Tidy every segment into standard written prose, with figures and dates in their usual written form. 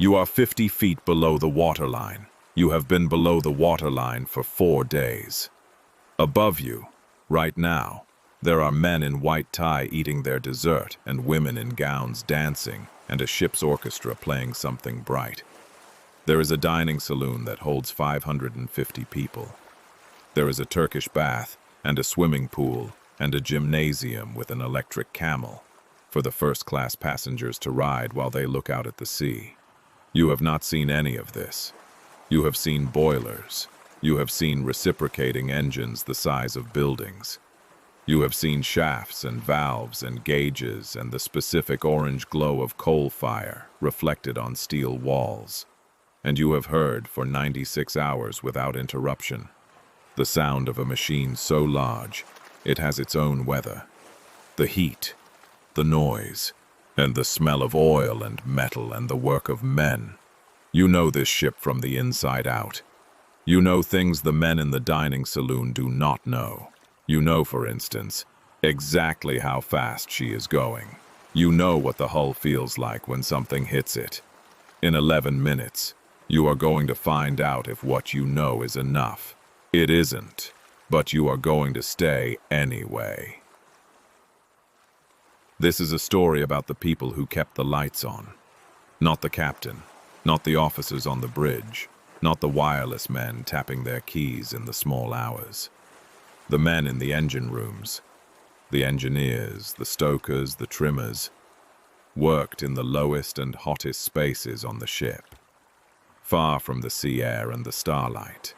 You are 50 feet below the waterline. You have been below the waterline for 4 days. Above you, right now, there are men in white tie eating their dessert and women in gowns dancing and a ship's orchestra playing something bright. There is a dining saloon that holds 550 people. There is a Turkish bath and a swimming pool and a gymnasium with an electric camel for the first-class passengers to ride while they look out at the sea. You have not seen any of this. You have seen boilers. You have seen reciprocating engines the size of buildings. You have seen shafts and valves and gauges and the specific orange glow of coal fire reflected on steel walls. And you have heard for 96 hours without interruption the sound of a machine so large it has its own weather. The heat, the noise, and the smell of oil and metal and the work of men. You know this ship from the inside out. You know things the men in the dining saloon do not know. You know, for instance, exactly how fast she is going. You know what the hull feels like when something hits it. In 11 minutes, you are going to find out if what you know is enough. It isn't, but you are going to stay anyway. This is a story about the people who kept the lights on. Not the captain, not the officers on the bridge, not the wireless men tapping their keys in the small hours. The men in the engine rooms, the engineers, the stokers, the trimmers, worked in the lowest and hottest spaces on the ship, far from the sea air and the starlight,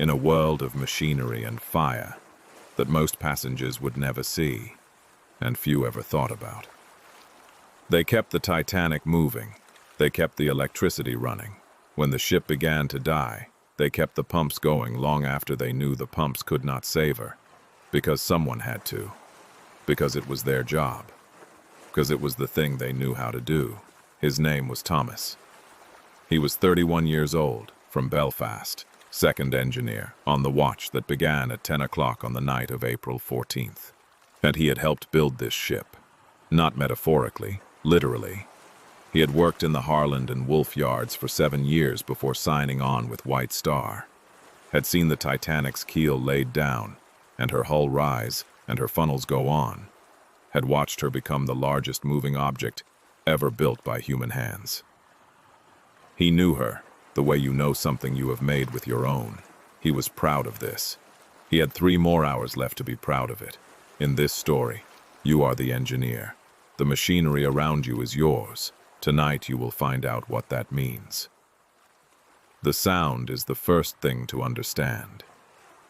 in a world of machinery and fire that most passengers would never see, and few ever thought about. They kept the Titanic moving. They kept the electricity running. When the ship began to die, they kept the pumps going long after they knew the pumps could not save her, because someone had to, because it was their job, because it was the thing they knew how to do. His name was Thomas. He was 31 years old, from Belfast, second engineer, on the watch that began at 10 o'clock on the night of April 14th. And he had helped build this ship, not metaphorically, literally. He had worked in the Harland and Wolff yards for 7 years before signing on with White Star, had seen the Titanic's keel laid down, and her hull rise, and her funnels go on, had watched her become the largest moving object ever built by human hands. He knew her, the way you know something you have made with your own. He was proud of this. He had 3 more hours left to be proud of it. In this story, you are the engineer. The machinery around you is yours. Tonight you will find out what that means. The sound is the first thing to understand.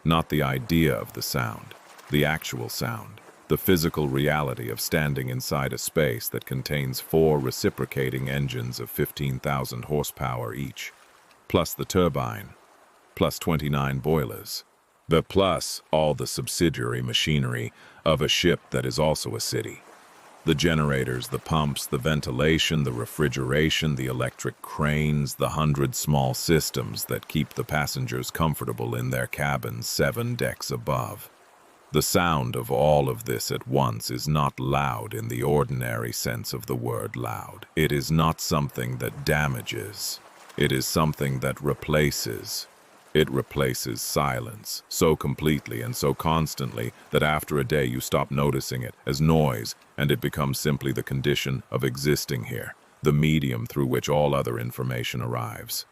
Not the idea of the sound, the actual sound, the physical reality of standing inside a space that contains 4 reciprocating engines of 15,000 horsepower each, plus the turbine, plus 29 boilers, plus all the subsidiary machinery of a ship that is also a city. The generators, the pumps, the ventilation, the refrigeration, the electric cranes, the 100 small systems that keep the passengers comfortable in their cabins 7 decks above. The sound of all of this at once is not loud in the ordinary sense of the word loud. It is not something that damages. It is something that replaces. It replaces silence so completely and so constantly that after a day you stop noticing it as noise and it becomes simply the condition of existing here, the medium through which all other information arrives.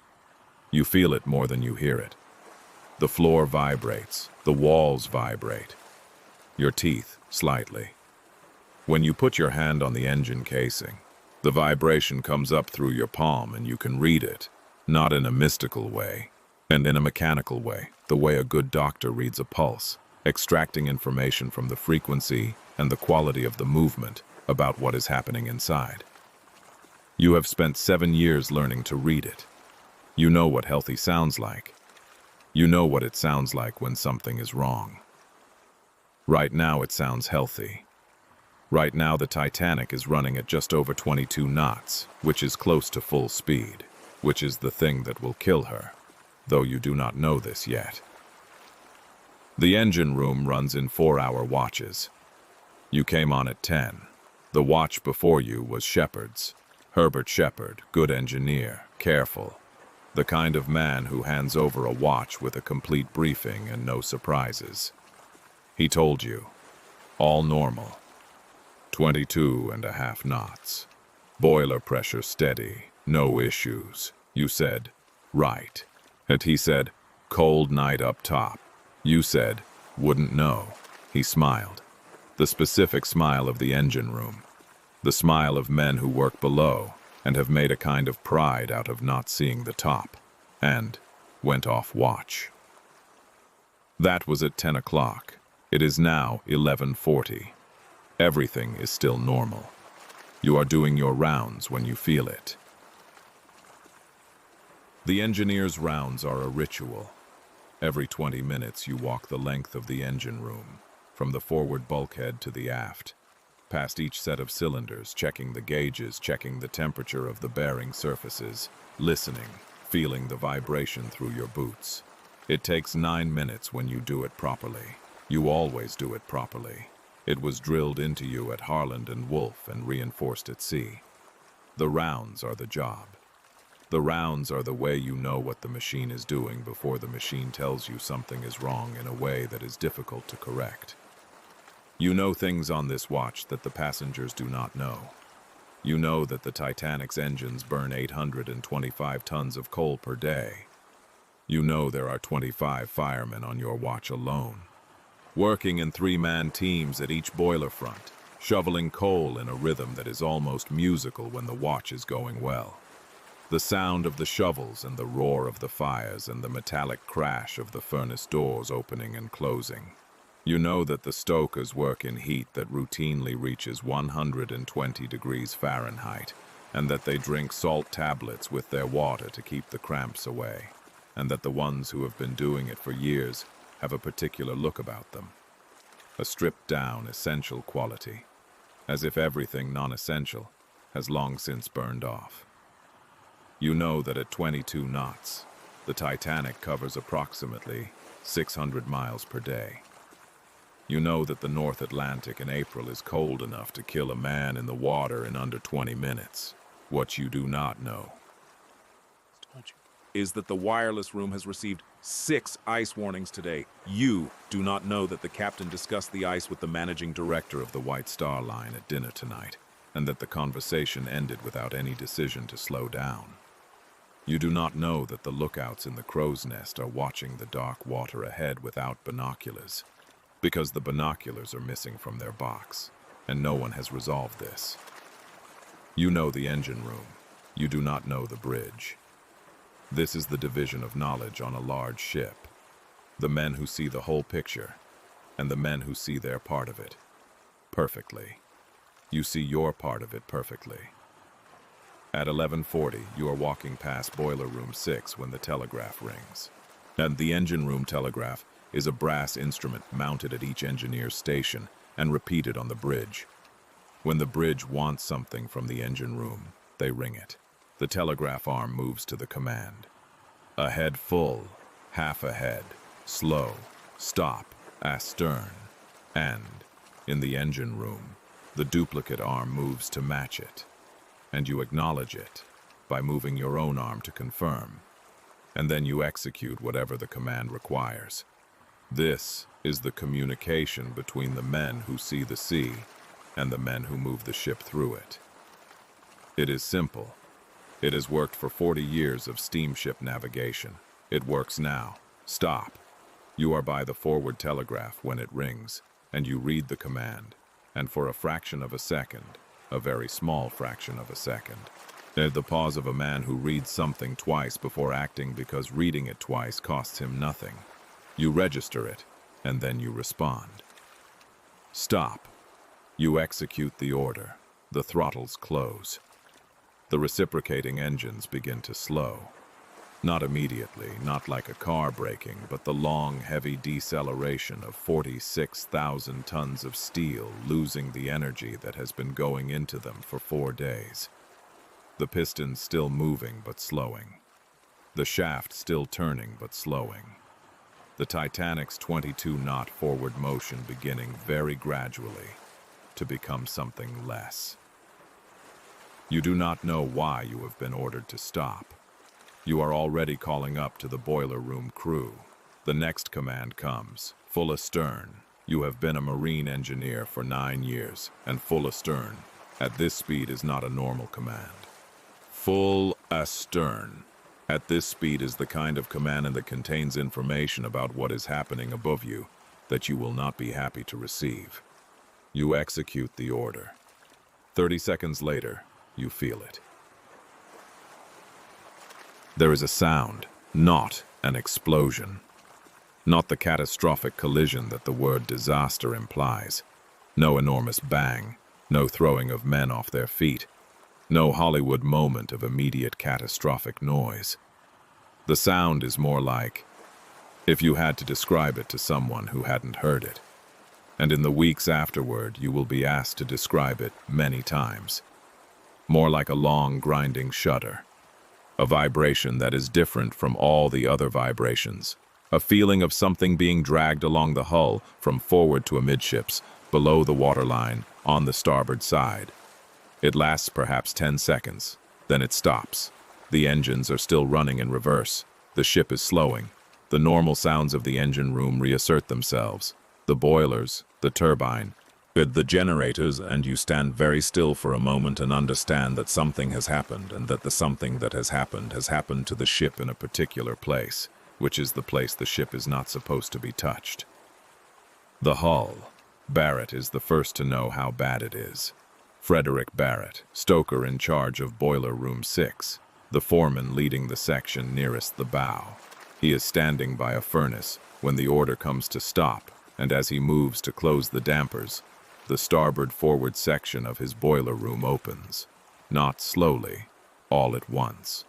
You feel it more than you hear it. The floor vibrates, the walls vibrate, your teeth slightly. When you put your hand on the engine casing, the vibration comes up through your palm and you can read it, not in a mystical way, and in a mechanical way, the way a good doctor reads a pulse, extracting information from the frequency and the quality of the movement about what is happening inside. You have spent 7 years learning to read it. You know what healthy sounds like. You know what it sounds like when something is wrong. Right now it sounds healthy. Right now the Titanic is running at just over 22 knots, which is close to full speed, which is the thing that will kill her, though you do not know this yet. The engine room runs in 4-hour watches. You came on at 10. The watch before you was Shepard's. Herbert Shepard, good engineer, careful. The kind of man who hands over a watch with a complete briefing and no surprises. He told you, all normal. 22.5 knots. Boiler pressure steady, no issues. You said, right. And he said, cold night up top. You said, wouldn't know. He smiled. The specific smile of the engine room. The smile of men who work below and have made a kind of pride out of not seeing the top, and went off watch. That was at 10 o'clock. It is now 11:40. Everything is still normal. You are doing your rounds when you feel it. The engineer's rounds are a ritual. Every 20 minutes you walk the length of the engine room, from the forward bulkhead to the aft, past each set of cylinders, checking the gauges, checking the temperature of the bearing surfaces, listening, feeling the vibration through your boots. It takes 9 minutes when you do it properly. You always do it properly. It was drilled into you at Harland and Wolff and reinforced at sea. The rounds are the job. The rounds are the way you know what the machine is doing before the machine tells you something is wrong in a way that is difficult to correct. You know things on this watch that the passengers do not know. You know that the Titanic's engines burn 825 tons of coal per day. You know there are 25 firemen on your watch alone, working in 3-man teams at each boiler front, shoveling coal in a rhythm that is almost musical when the watch is going well. The sound of the shovels and the roar of the fires and the metallic crash of the furnace doors opening and closing. You know that the stokers work in heat that routinely reaches 120 degrees Fahrenheit, and that they drink salt tablets with their water to keep the cramps away, and that the ones who have been doing it for years have a particular look about them. A stripped-down, essential quality, as if everything non-essential has long since burned off. You know that at 22 knots, the Titanic covers approximately 600 miles per day. You know that the North Atlantic in April is cold enough to kill a man in the water in under 20 minutes. What you do not know is that the wireless room has received 6 ice warnings today. You do not know that the captain discussed the ice with the managing director of the White Star Line at dinner tonight, and that the conversation ended without any decision to slow down. You do not know that the lookouts in the crow's nest are watching the dark water ahead without binoculars, because the binoculars are missing from their box, and no one has resolved this. You know the engine room. You do not know the bridge. This is the division of knowledge on a large ship. The men who see the whole picture, and the men who see their part of it perfectly. You see your part of it perfectly. At 11:40, you are walking past Boiler Room 6 when the telegraph rings. And the engine room telegraph is a brass instrument mounted at each engineer's station and repeated on the bridge. When the bridge wants something from the engine room, they ring it. The telegraph arm moves to the command. Ahead full, half ahead, slow, stop, astern. And, in the engine room, the duplicate arm moves to match it. And you acknowledge it by moving your own arm to confirm, and then you execute whatever the command requires. This is the communication between the men who see the sea and the men who move the ship through it. It is simple. It has worked for 40 years of steamship navigation. It works now. Stop. You are by the forward telegraph when it rings, and you read the command, and for a fraction of a second, a very small fraction of a second, at the pause of a man who reads something twice before acting because reading it twice costs him nothing. You register it, and then you respond. Stop. You execute the order. The throttles close. The reciprocating engines begin to slow. Not immediately, not like a car braking, but the long, heavy deceleration of 46,000 tons of steel losing the energy that has been going into them for 4 days. The pistons still moving but slowing. The shaft still turning but slowing. The Titanic's 22-knot forward motion beginning very gradually to become something less. You do not know why you have been ordered to stop. You are already calling up to the boiler room crew. The next command comes, full astern. You have been a marine engineer for 9 years, and full astern at this speed is not a normal command. Full astern at this speed is the kind of command that contains information about what is happening above you that you will not be happy to receive. You execute the order. 30 seconds later, you feel it. There is a sound, not an explosion. Not the catastrophic collision that the word disaster implies. No enormous bang, no throwing of men off their feet, no Hollywood moment of immediate catastrophic noise. The sound is more like, if you had to describe it to someone who hadn't heard it. And in the weeks afterward, you will be asked to describe it many times. More like a long, grinding shudder. A vibration that is different from all the other vibrations. A feeling of something being dragged along the hull from forward to amidships, below the waterline, on the starboard side. It lasts perhaps 10 seconds. Then it stops. The engines are still running in reverse. The ship is slowing. The normal sounds of the engine room reassert themselves. The boilers, the turbine, the generators, and you stand very still for a moment and understand that something has happened, and that the something that has happened to the ship in a particular place, which is the place the ship is not supposed to be touched. The hull. Barrett is the first to know how bad it is. Frederick Barrett, stoker in charge of Boiler Room 6, the foreman leading the section nearest the bow. He is standing by a furnace when the order comes to stop, and as he moves to close the dampers, the starboard forward section of his boiler room opens. Not slowly, all at once.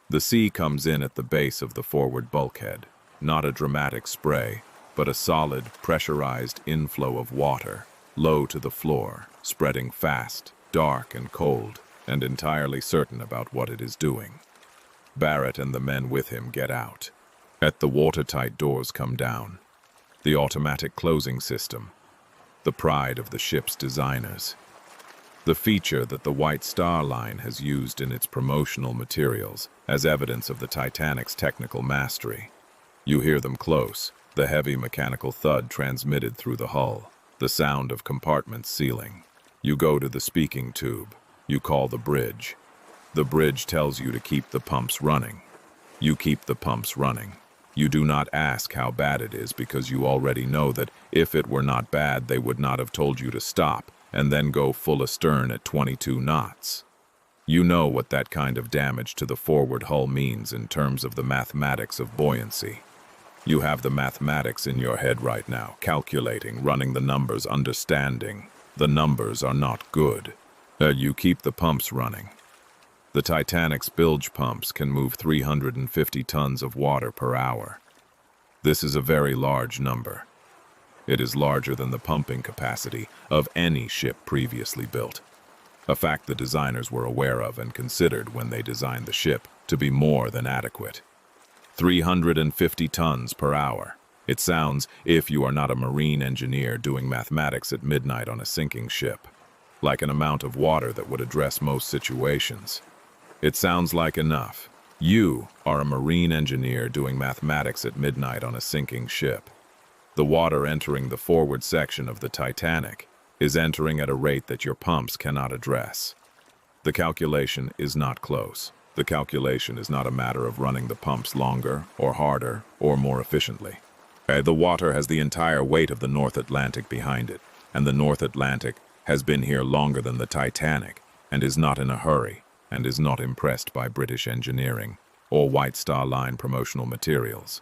The sea comes in at the base of the forward bulkhead, not a dramatic spray, but a solid, pressurized inflow of water, low to the floor, spreading fast, dark and cold, and entirely certain about what it is doing. Barrett and the men with him get out. The watertight doors come down. The automatic closing system, the pride of the ship's designers. The feature that the White Star Line has used in its promotional materials as evidence of the Titanic's technical mastery. You hear them close, the heavy mechanical thud transmitted through the hull, the sound of compartments sealing. You go to the speaking tube. You call the bridge. The bridge tells you to keep the pumps running. You keep the pumps running. You do not ask how bad it is because you already know that if it were not bad, they would not have told you to stop and then go full astern at 22 knots. You know what that kind of damage to the forward hull means in terms of the mathematics of buoyancy. You have the mathematics in your head right now, calculating, running the numbers, understanding. The numbers are not good. You keep the pumps running. The Titanic's bilge pumps can move 350 tons of water per hour. This is a very large number. It is larger than the pumping capacity of any ship previously built, a fact the designers were aware of and considered when they designed the ship to be more than adequate. 350 tons per hour. It sounds, if you are not a marine engineer doing mathematics at midnight on a sinking ship, like an amount of water that would address most situations. It sounds like enough. You are a marine engineer doing mathematics at midnight on a sinking ship. The water entering the forward section of the Titanic is entering at a rate that your pumps cannot address. The calculation is not close. The calculation is not a matter of running the pumps longer or harder or more efficiently. The water has the entire weight of the North Atlantic behind it, and the North Atlantic has been here longer than the Titanic and is not in a hurry and is not impressed by British engineering or White Star Line promotional materials.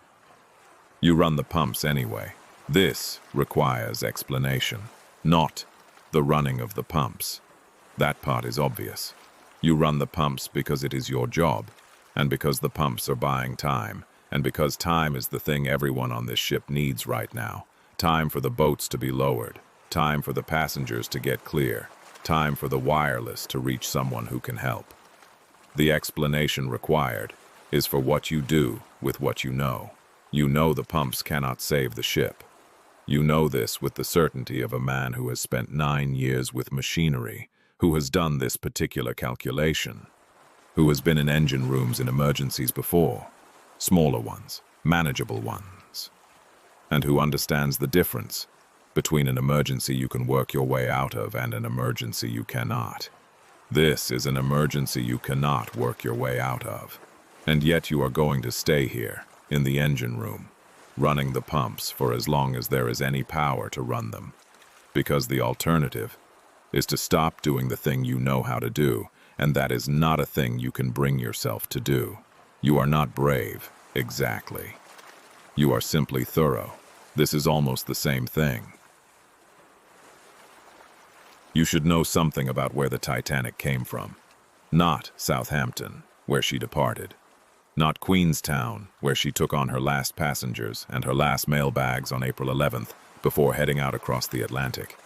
You run the pumps anyway. This requires explanation, not the running of the pumps. That part is obvious. You run the pumps because it is your job, and because the pumps are buying time, and because time is the thing everyone on this ship needs right now. Time for the boats to be lowered, time for the passengers to get clear, time for the wireless to reach someone who can help. The explanation required is for what you do with what you know. You know the pumps cannot save the ship. You know this with the certainty of a man who has spent 9 years with machinery, who has done this particular calculation, who has been in engine rooms in emergencies before, smaller ones, manageable ones, and who understands the difference between an emergency you can work your way out of and an emergency you cannot. This is an emergency you cannot work your way out of, and yet you are going to stay here, in the engine room, running the pumps for as long as there is any power to run them, because the alternative is to stop doing the thing you know how to do, and that is not a thing you can bring yourself to do. You are not brave, exactly. You are simply thorough. This is almost the same thing. You should know something about where the Titanic came from. Not Southampton, where she departed. Not Queenstown, where she took on her last passengers and her last mail bags on April 11th before heading out across the Atlantic.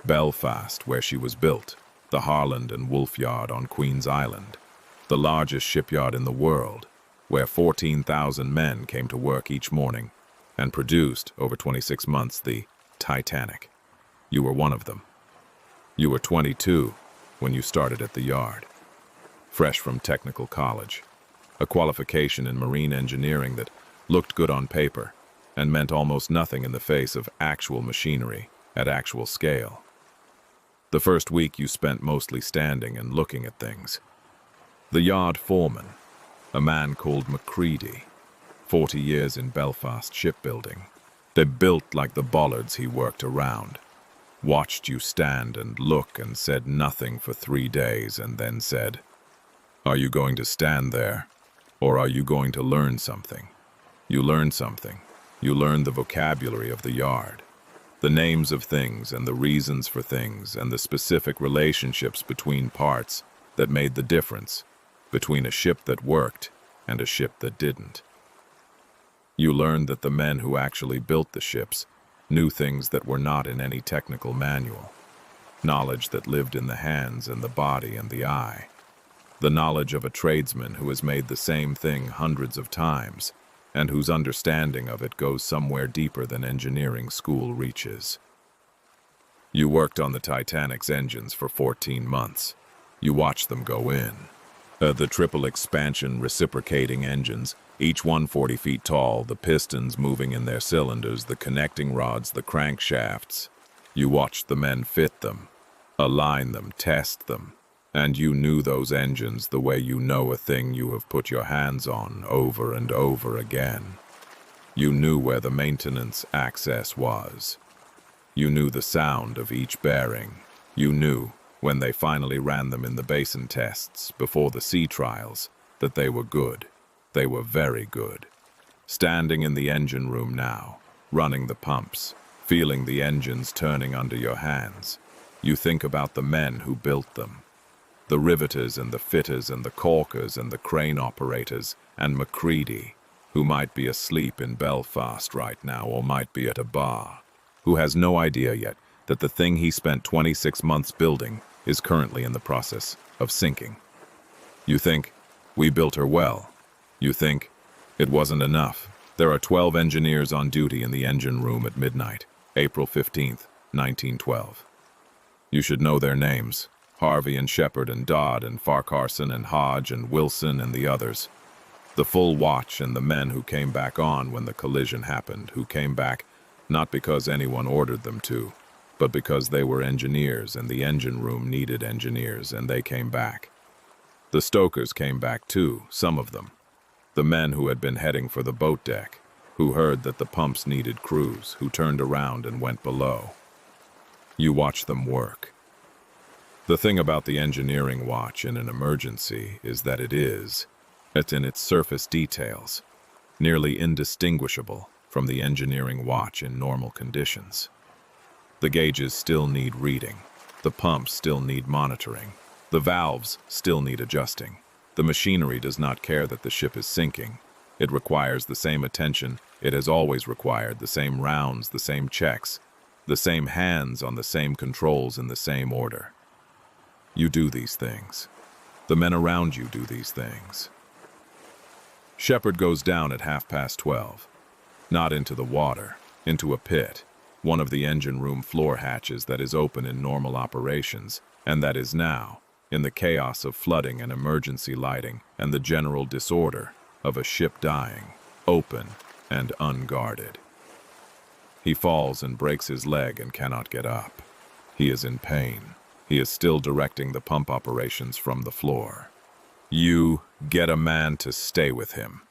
Belfast, where she was built, the Harland and Wolff Yard on Queen's Island, the largest shipyard in the world, where 14,000 men came to work each morning and produced, over 26 months, the Titanic. You were one of them. You were 22 when you started at the yard, fresh from technical college, a qualification in marine engineering that looked good on paper and meant almost nothing in the face of actual machinery at actual scale. The first week you spent mostly standing and looking at things. The yard foreman, a man called Macready, 40 years in Belfast shipbuilding, they built like the bollards he worked around, watched you stand and look and said nothing for 3 days and then said, "Are you going to stand there, or are you going to learn something?" You learned something. You learned the vocabulary of the yard, the names of things and the reasons for things and the specific relationships between parts that made the difference between a ship that worked and a ship that didn't. You learned that the men who actually built the ships knew things that were not in any technical manual, knowledge that lived in the hands and the body and the eye, the knowledge of a tradesman who has made the same thing hundreds of times and whose understanding of it goes somewhere deeper than engineering school reaches. You worked on the Titanic's engines for 14 months. You watched them go in. The triple expansion reciprocating engines, each one 40 feet tall, the pistons moving in their cylinders, the connecting rods, the crankshafts. You watched the men fit them, align them, test them, and you knew those engines the way you know a thing you have put your hands on over and over again. You knew where the maintenance access was. You knew the sound of each bearing. You knew, when they finally ran them in the basin tests before the sea trials, that they were good. They were very good. Standing in the engine room now, running the pumps, feeling the engines turning under your hands, you think about the men who built them. The riveters and the fitters and the caulkers and the crane operators and Macready, who might be asleep in Belfast right now or might be at a bar, who has no idea yet that the thing he spent 26 months building is currently in the process of sinking. You think, we built her well. You think, it wasn't enough. There are 12 engineers on duty in the engine room at midnight, April 15th, 1912. You should know their names. Harvey and Shepard and Dodd and Farquharson and Hodge and Wilson and the others. The full watch and the men who came back on when the collision happened, who came back not because anyone ordered them to, but because they were engineers and the engine room needed engineers, and they came back. The stokers came back too, some of them. The men who had been heading for the boat deck, who heard that the pumps needed crews, who turned around and went below. You watch them work. The thing about the engineering watch in an emergency is that it's in its surface details, nearly indistinguishable from the engineering watch in normal conditions. The gauges still need reading, the pumps still need monitoring, the valves still need adjusting. The machinery does not care that the ship is sinking. It requires the same attention it has always required, the same rounds, the same checks, the same hands on the same controls in the same order. You do these things. The men around you do these things. Shepard goes down at 12:30. Not into the water, into a pit, one of the engine room floor hatches that is open in normal operations, And that is now, in the chaos of flooding and emergency lighting and the general disorder of a ship dying, open and unguarded. He falls and breaks his leg and cannot get up. He is in pain. He is still directing the pump operations from the floor. You get a man to stay with him.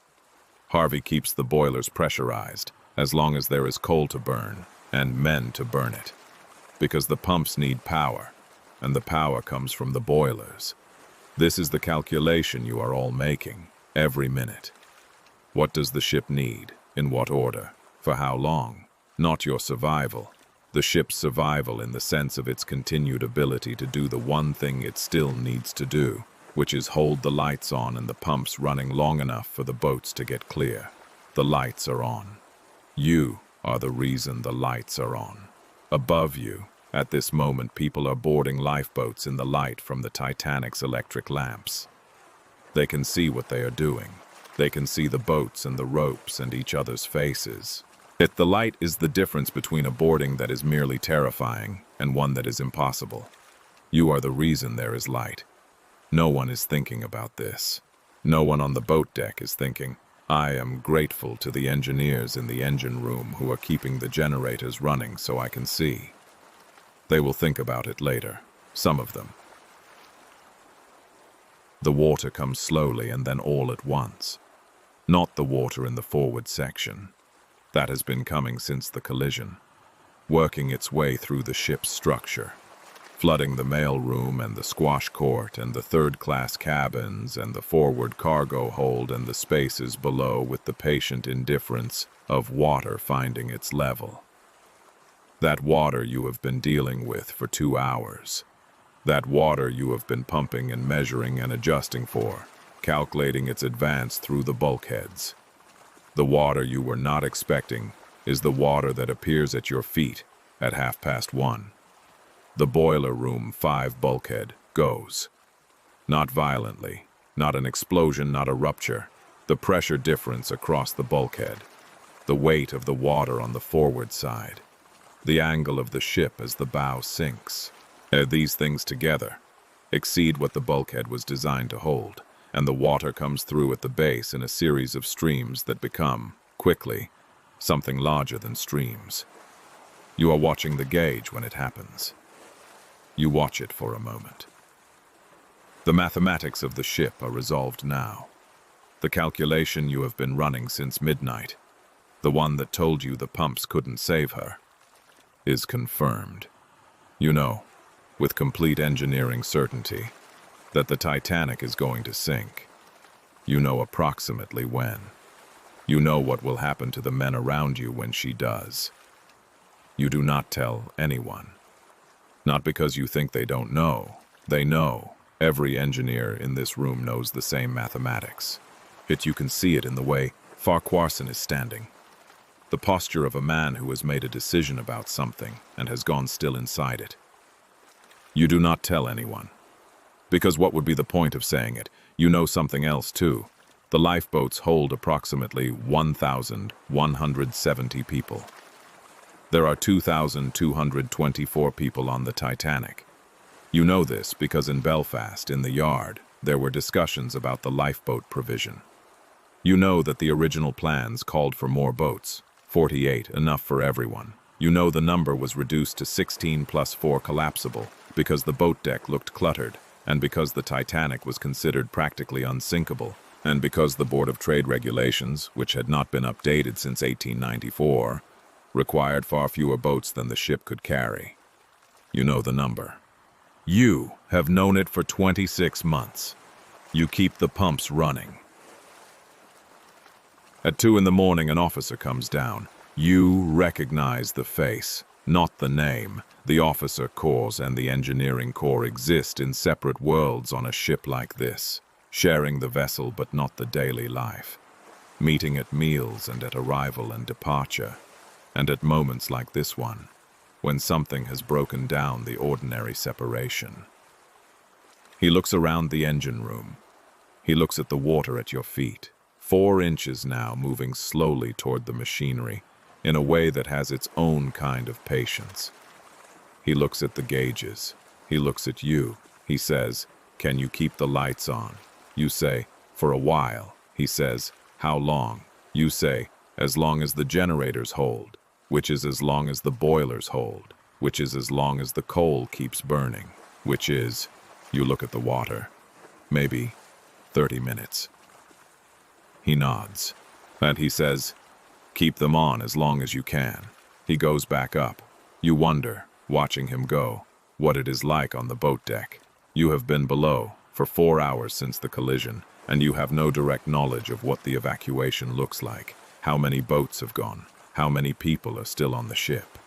Harvey keeps the boilers pressurized as long as there is coal to burn and men to burn it. Because the pumps need power, and the power comes from the boilers. This is the calculation you are all making, every minute. What does the ship need? In what order? For how long? Not your survival. The ship's survival in the sense of its continued ability to do the one thing it still needs to do, which is hold the lights on and the pumps running long enough for the boats to get clear. The lights are on. You are the reason the lights are on. Above you, at this moment, people are boarding lifeboats in the light from the Titanic's electric lamps. They can see what they are doing. They can see the boats and the ropes and each other's faces. Yet the light is the difference between a boarding that is merely terrifying and one that is impossible. You are the reason there is light. No one is thinking about this. No one on the boat deck is thinking, I am grateful to the engineers in the engine room who are keeping the generators running so I can see. They will think about it later, some of them. The water comes slowly and then all at once. Not the water in the forward section. That has been coming since the collision, working its way through the ship's structure, flooding the mail room and the squash court and the third-class cabins and the forward cargo hold and the spaces below with the patient indifference of water finding its level. That water you have been dealing with for 2 hours. That water you have been pumping and measuring and adjusting for, calculating its advance through the bulkheads. The water you were not expecting is the water that appears at your feet at 1:30. The boiler room 5 bulkhead goes. Not violently, not an explosion, not a rupture. The pressure difference across the bulkhead. The weight of the water on the forward side. The angle of the ship as the bow sinks. These things together exceed what the bulkhead was designed to hold, and the water comes through at the base in a series of streams that become, quickly, something larger than streams. You are watching the gauge when it happens. You watch it for a moment. The mathematics of the ship are resolved now. The calculation you have been running since midnight, the one that told you the pumps couldn't save her, is confirmed. You know, with complete engineering certainty, that the Titanic is going to sink. You know approximately when. You know what will happen to the men around you when she does. You do not tell anyone. Not because you think they don't know. They know. Every engineer in this room knows the same mathematics. Yet you can see it in the way Farquharson is standing. The posture of a man who has made a decision about something and has gone still inside it. You do not tell anyone. Because what would be the point of saying it? You know something else too. The lifeboats hold approximately 1,170 people. There are 2,224 people on the Titanic. You know this because in Belfast, in the yard, there were discussions about the lifeboat provision. You know that the original plans called for more boats, 48, enough for everyone. You know the number was reduced to 16 plus 4 collapsible because the boat deck looked cluttered, and because the Titanic was considered practically unsinkable, and because the Board of Trade regulations, which had not been updated since 1894, required far fewer boats than the ship could carry. You know the number. You have known it for 26 months. You keep the pumps running. At 2 in the morning, an officer comes down. You recognize the face, not the name. The officer corps and the engineering corps exist in separate worlds on a ship like this, sharing the vessel but not the daily life, meeting at meals and at arrival and departure, and at moments like this one, when something has broken down the ordinary separation. He looks around the engine room. He looks at the water at your feet, 4 inches now, moving slowly toward the machinery, in a way that has its own kind of patience. He looks at the gauges. He looks at you. He says, "Can you keep the lights on?" You say, "For a while." He says, "How long?" You say, "As long as the generators hold," which is as long as the boilers hold, which is as long as the coal keeps burning, which is, you look at the water, maybe 30 minutes. He nods, and he says, "Keep them on as long as you can." He goes back up. You wonder, watching him go, what it is like on the boat deck. You have been below for 4 hours since the collision, and you have no direct knowledge of what the evacuation looks like, how many boats have gone, how many people are still on the ship.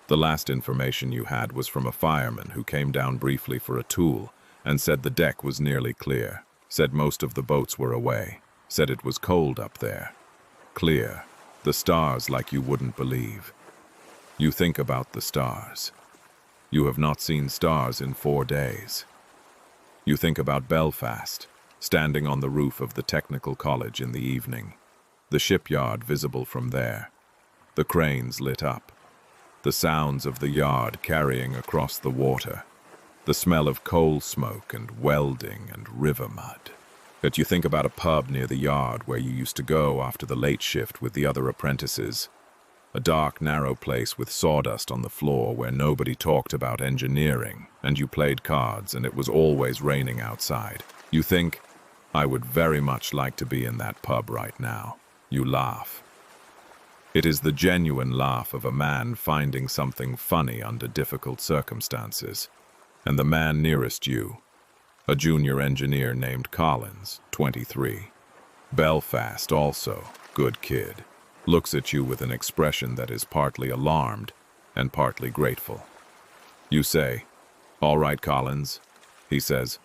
The last information you had was from a fireman who came down briefly for a tool and said the deck was nearly clear, said most of the boats were away, said it was cold up there. Clear, the stars like you wouldn't believe. You think about the stars. You have not seen stars in 4 days. You think about Belfast, standing on the roof of the technical college in the evening, the shipyard visible from there, the cranes lit up, the sounds of the yard carrying across the water, the smell of coal smoke and welding and river mud. But you think about a pub near the yard where you used to go after the late shift with the other apprentices, a dark, narrow place with sawdust on the floor where nobody talked about engineering, and you played cards and it was always raining outside. You think, "I would very much like to be in that pub right now." You laugh. It is the genuine laugh of a man finding something funny under difficult circumstances. And the man nearest you, a junior engineer named Collins, 23, Belfast also, good kid, looks at you with an expression that is partly alarmed and partly grateful. You say, "All right, Collins." He says,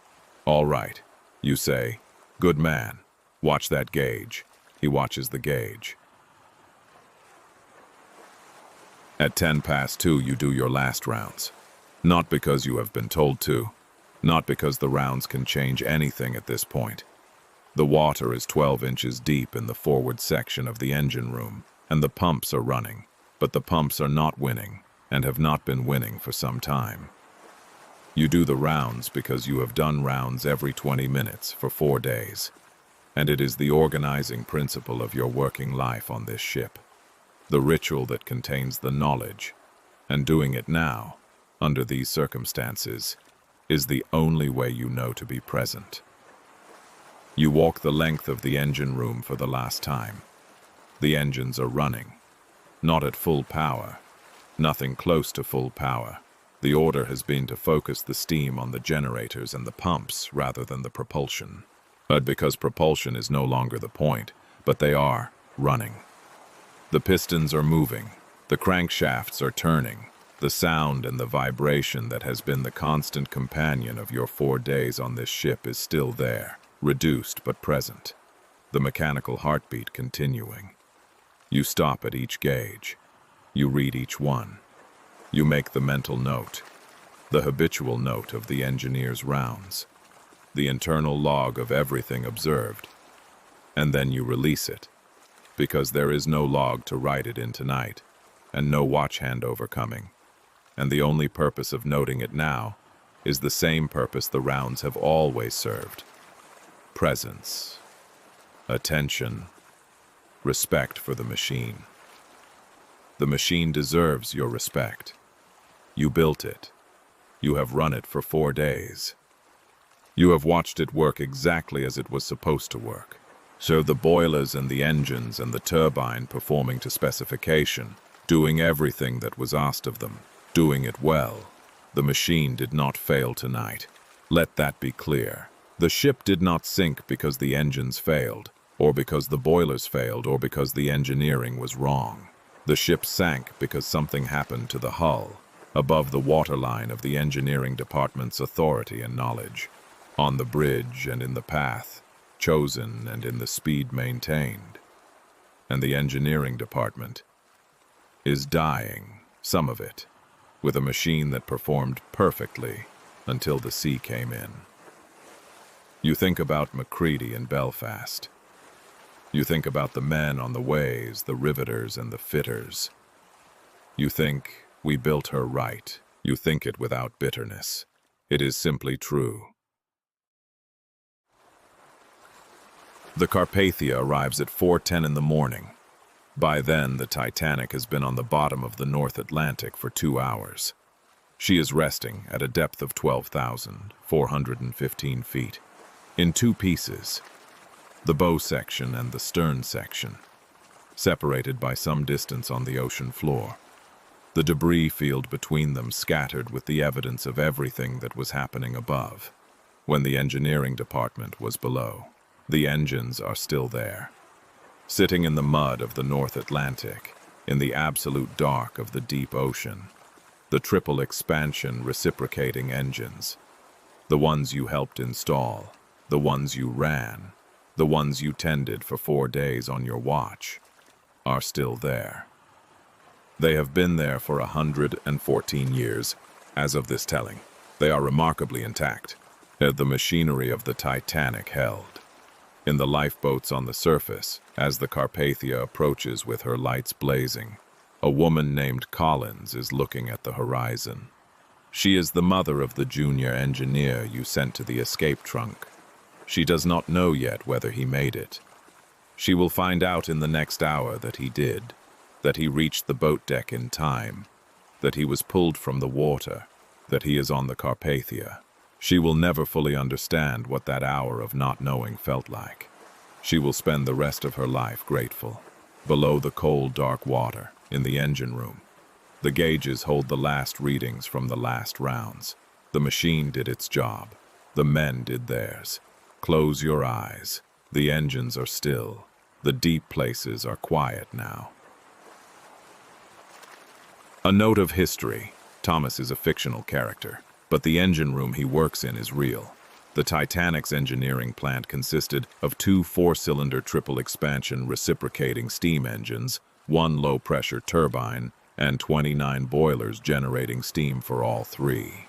"All right." You say, "Good man. Watch that gauge." He watches the gauge. At 2:10 you do your last rounds. Not because you have been told to, not because the rounds can change anything at this point. The water is 12 inches deep in the forward section of the engine room, and the pumps are running, but the pumps are not winning, and have not been winning for some time. You do the rounds because you have done rounds every 20 minutes for 4 days, and it is the organizing principle of your working life on this ship, the ritual that contains the knowledge, and doing it now, under these circumstances, is the only way you know to be present. You walk the length of the engine room for the last time. The engines are running, not at full power, nothing close to full power. The order has been to focus the steam on the generators and the pumps rather than the propulsion. But because propulsion is no longer the point, but they are running. The pistons are moving, the crankshafts are turning. The sound and the vibration that has been the constant companion of your 4 days on this ship is still there, reduced but present, the mechanical heartbeat continuing. You stop at each gauge. You read each one. You make the mental note, the habitual note of the engineer's rounds, the internal log of everything observed, and then you release it, because there is no log to write it in tonight, and no watch handover coming. And the only purpose of noting it now is the same purpose the rounds have always served. Presence, attention, respect for the machine. The machine deserves your respect. You built it. You have run it for 4 days. You have watched it work exactly as it was supposed to work. So the boilers and the engines and the turbine performing to specification, doing everything that was asked of them. Doing it well. The machine did not fail tonight. Let that be clear. The ship did not sink because the engines failed, or because the boilers failed, or because the engineering was wrong. The ship sank because something happened to the hull, above the waterline of the engineering department's authority and knowledge, on the bridge and in the path, chosen and in the speed maintained. And the engineering department is dying, some of it, with a machine that performed perfectly until the sea came in. You think about Macready and Belfast. You think about the men on the ways, the riveters and the fitters. You think, we built her right. You think it without bitterness. It is simply true. The Carpathia arrives at 4:10 in the morning. By then, the Titanic has been on the bottom of the North Atlantic for 2 hours. She is resting at a depth of 12,415 feet, in 2 pieces, the bow section and the stern section, separated by some distance on the ocean floor. The debris field between them scattered with the evidence of everything that was happening above, when the engineering department was below. The engines are still there, sitting in the mud of the North Atlantic, in the absolute dark of the deep ocean. The triple expansion reciprocating engines, the ones you helped install, the ones you ran, the ones you tended for 4 days on your watch, are still there. They have been there for 114 years, as of this telling. They are remarkably intact. The machinery of the Titanic held. In the lifeboats on the surface, as the Carpathia approaches with her lights blazing, a woman named Collins is looking at the horizon. She is the mother of the junior engineer you sent to the escape trunk. She does not know yet whether he made it. She will find out in the next hour that he did, that he reached the boat deck in time, that he was pulled from the water, that he is on the Carpathia. She will never fully understand what that hour of not knowing felt like. She will spend the rest of her life grateful, below the cold, dark water, in the engine room. The gauges hold the last readings from the last rounds. The machine did its job. The men did theirs. Close your eyes. The engines are still. The deep places are quiet now. A note of history. Thomas is a fictional character, but the engine room he works in is real. The Titanic's engineering plant consisted of 2 4-cylinder triple expansion reciprocating steam engines, 1 low-pressure turbine, and 29 boilers generating steam for all 3.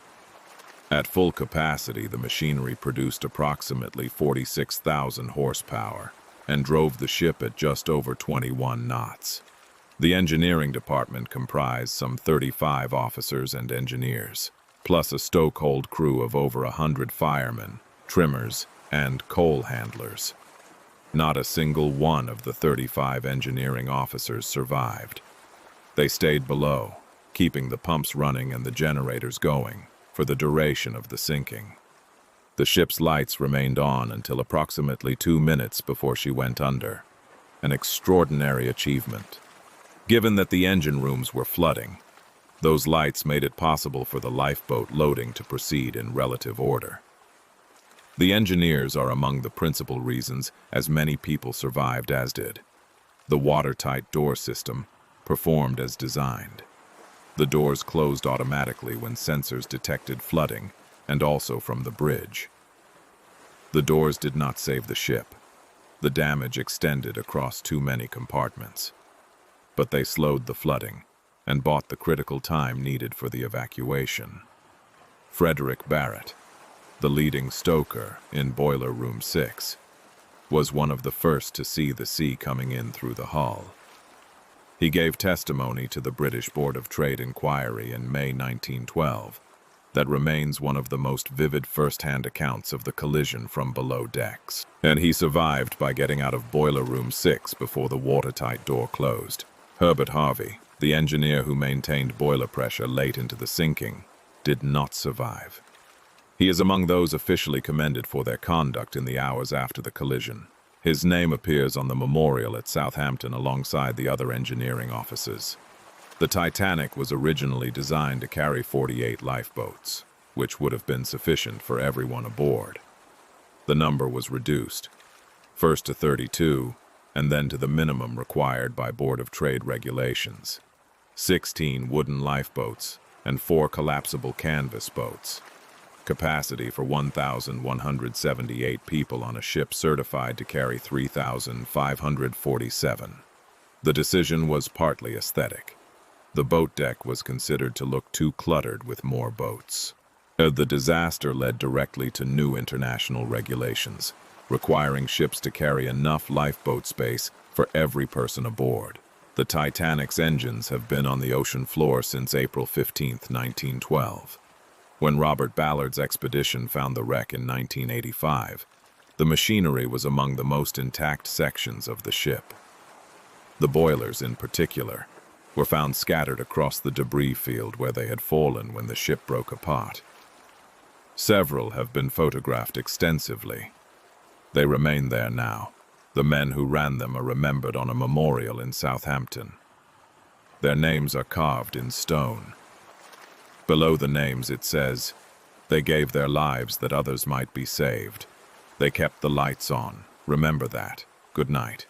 At full capacity, the machinery produced approximately 46,000 horsepower and drove the ship at just over 21 knots. The engineering department comprised some 35 officers and engineers, plus a stokehold crew of over 100 firemen, trimmers, and coal handlers. Not a single one of the 35 engineering officers survived. They stayed below, keeping the pumps running and the generators going for the duration of the sinking. The ship's lights remained on until approximately 2 minutes before she went under. An extraordinary achievement. Given that the engine rooms were flooding, those lights made it possible for the lifeboat loading to proceed in relative order. The engineers are among the principal reasons as many people survived as did. The watertight door system performed as designed. The doors closed automatically when sensors detected flooding, and also from the bridge. The doors did not save the ship. The damage extended across too many compartments. But they slowed the flooding and bought the critical time needed for the evacuation. Frederick Barrett, the leading stoker in Boiler Room 6, was one of the first to see the sea coming in through the hull. He gave testimony to the British Board of Trade inquiry in May 1912 that remains one of the most vivid first-hand accounts of the collision from below decks. And he survived by getting out of Boiler Room 6 before the watertight door closed. Herbert Harvey, the engineer who maintained boiler pressure late into the sinking, did not survive. He is among those officially commended for their conduct in the hours after the collision. His name appears on the memorial at Southampton alongside the other engineering officers. The Titanic was originally designed to carry 48 lifeboats, which would have been sufficient for everyone aboard. The number was reduced, first to 32, and then to the minimum required by Board of Trade regulations: 16 wooden lifeboats and 4 collapsible canvas boats. Capacity for 1,178 people on a ship certified to carry 3,547. The decision was partly aesthetic. The boat deck was considered to look too cluttered with more boats. The disaster led directly to new international regulations, requiring ships to carry enough lifeboat space for every person aboard. The Titanic's engines have been on the ocean floor since April 15, 1912. When Robert Ballard's expedition found the wreck in 1985, the machinery was among the most intact sections of the ship. The boilers, in particular, were found scattered across the debris field where they had fallen when the ship broke apart. Several have been photographed extensively. They remain there now. The men who ran them are remembered on a memorial in Southampton. Their names are carved in stone. Below the names it says, "They gave their lives that others might be saved. They kept the lights on. Remember that. Good night."